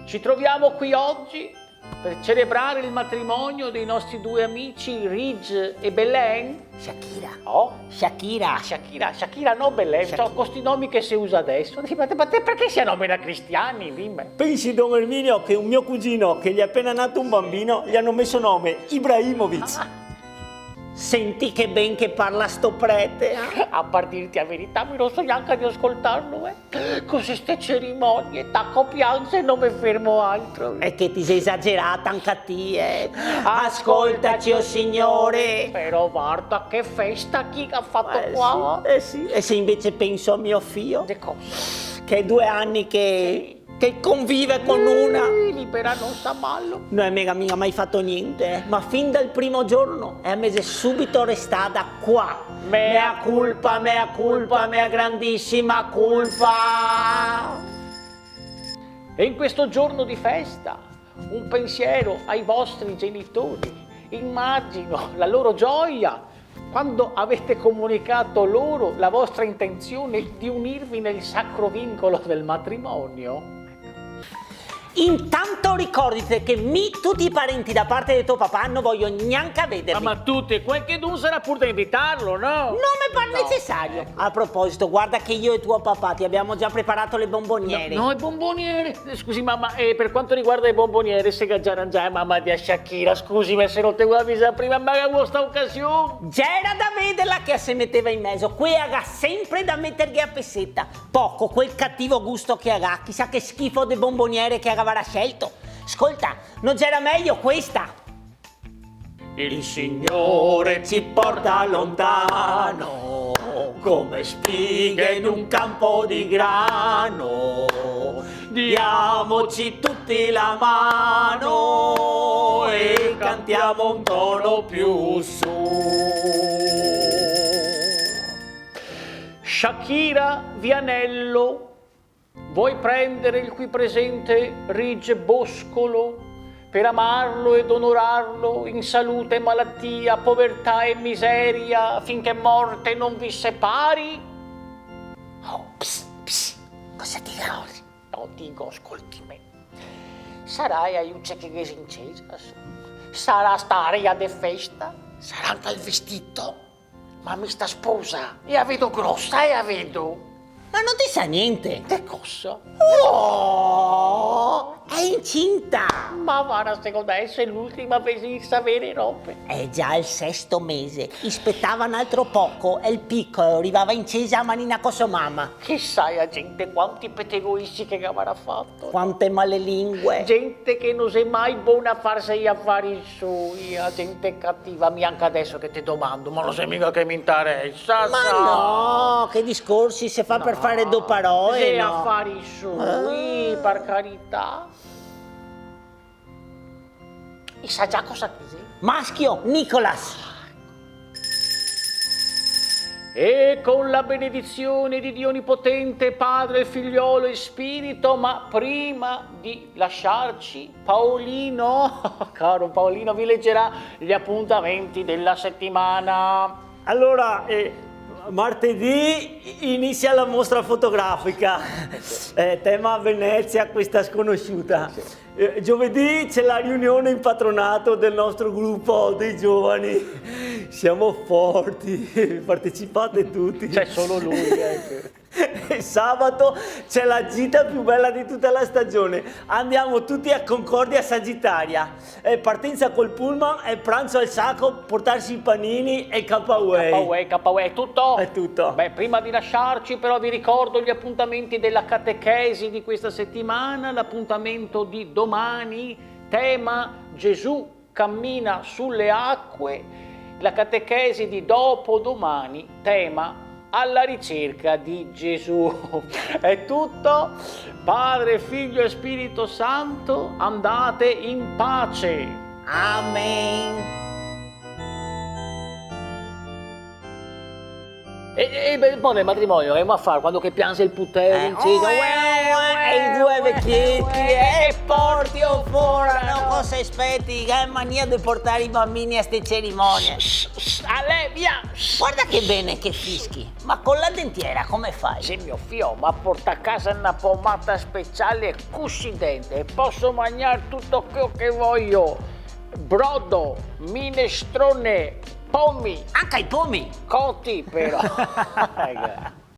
Ci troviamo qui oggi per celebrare il matrimonio dei nostri due amici Ridge e Belen. Shakira. Oh? Shakira. Shakira, no Belen, sono questi nomi che si usa adesso. Ma te perché si nomina cristiani? Dimmi. Pensi, don Erminio, che un mio cugino che gli è appena nato un bambino gli hanno messo nome Ibrahimovic. Senti che ben che parla sto prete. A partirti a verità, mi non so neanche di ascoltarlo, Con queste cerimonie, tacco piange e non mi fermo altro. È che ti sei esagerata anche a te, Ascoltaci, oh Signore. Però guarda che festa chi ha fatto qua. Sì. E se invece penso a mio figlio, Che cosa? che è 2 anni che convive con una. Libera non sta mallo. Non è mica mai fatto niente, ma fin dal primo giorno è mese subito restata qua. Mea culpa, mea grandissima colpa. E in questo giorno di festa, un pensiero ai vostri genitori. Immagino la loro gioia quando avete comunicato loro la vostra intenzione di unirvi nel sacro vincolo del matrimonio. Intanto ricordate che tutti i parenti da parte di tuo papà non voglio neanche vederli. Ma tutti, qualcheduno sarà pur da invitarlo, no? Non mi pare necessario. A proposito, guarda che io e tuo papà ti abbiamo già preparato le bomboniere. No, i bomboniere. Scusi mamma, per quanto riguarda i bomboniere, se già arrangiare mamma di Shakira, scusi, ma se non te vuoi avvisare prima, ma in questa occasione. Già era da vederla che si metteva in mezzo. Qui ha sempre da mettergli a pessetta. Poco, quel cattivo gusto che ha. Chissà che schifo di bomboniere che avrà scelto. Ascolta, non c'era meglio questa? Il Signore ci porta lontano, come spighe in un campo di grano. Diamoci tutti la mano e cantiamo un tono più su. Shakira Vianello, vuoi prendere il qui presente Ridge Boscolo per amarlo ed onorarlo in salute e malattia, povertà e miseria, finché morte non vi separi? Oh, cosa dirò? No, dico, ascolti me. Sarai a Iucce che gesincesas? Sarà st'aria de festa? Sarà anche il vestito? Ma mi sta sposa? E la vedo grossa, e la vedo. Ma non ti sa niente. Che cosa? Oh, è incinta. Ma guarda, secondo me è l'ultima vez di sapere robe. È già il 6° mese. Ispettava un altro poco e il piccolo arrivava incesa a manina con sua mamma. Chissà la gente quanti petegoisti che avrà fatto. Quante male lingue. Gente che non è mai buona a farsi gli affari suoi, la gente cattiva. Anche adesso che ti domando, ma non sai mica che mi interessa. Ma no, che discorsi si fa per fare 2 parole, Se no? affari suoi, per carità. E sa già cosa che sei? Maschio, Nicolas. E con la benedizione di Dio Onnipotente, Padre, Figliolo e Spirito, ma prima di lasciarci, Paolino, caro Paolino, vi leggerà gli appuntamenti della settimana. Allora, martedì inizia la mostra fotografica, tema Venezia, questa sconosciuta. Giovedì c'è la riunione in patronato del nostro gruppo dei giovani. Siamo forti, partecipate tutti. C'è solo lui, E sabato c'è la gita più bella di tutta la stagione. Andiamo tutti a Concordia Sagittaria. Partenza col pullman e pranzo al sacco, portarsi i panini e il K-Way. K-Way, è tutto? È tutto. Beh, prima di lasciarci però vi ricordo gli appuntamenti della catechesi di questa settimana, l'appuntamento di domani, tema Gesù cammina sulle acque, la catechesi di dopodomani, tema alla ricerca di Gesù. È tutto. Padre, Figlio e Spirito Santo, andate in pace. Amen. E poi nel matrimonio che a fare quando che piange il putello, E i due vecchietti, porti o fuori, no? Cosa aspetti? Che mania di portare i bambini a ste cerimonie. Ale, via! Guarda che bene che fischi, ma con la dentiera come fai? Sì, mio figlio, ma porta a casa una pomata speciale cuscidente e posso mangiare tutto quello che voglio. Brodo, minestrone, pomi, Anche i pomi! cotti però.